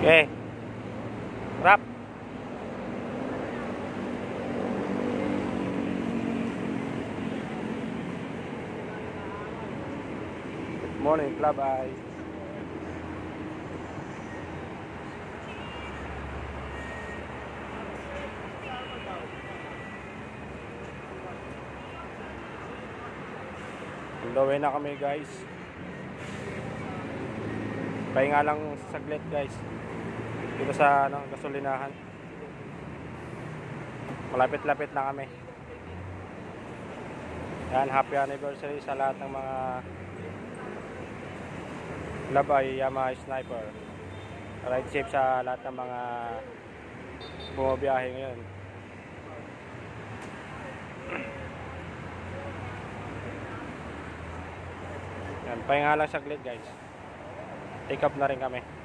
Okay. Wrap. Good morning, club eyes. Gawin na kami, guys. Pahinga lang saglit, guys. Dito sa gasolinahan. Malapit-lapit na kami. Yan, happy anniversary sa lahat ng mga labay Yamaha Sniper. Ride safe sa lahat ng mga bumabiyahe ngayon. Yan, pahinga lang saglit, guys. Take up na rin kami.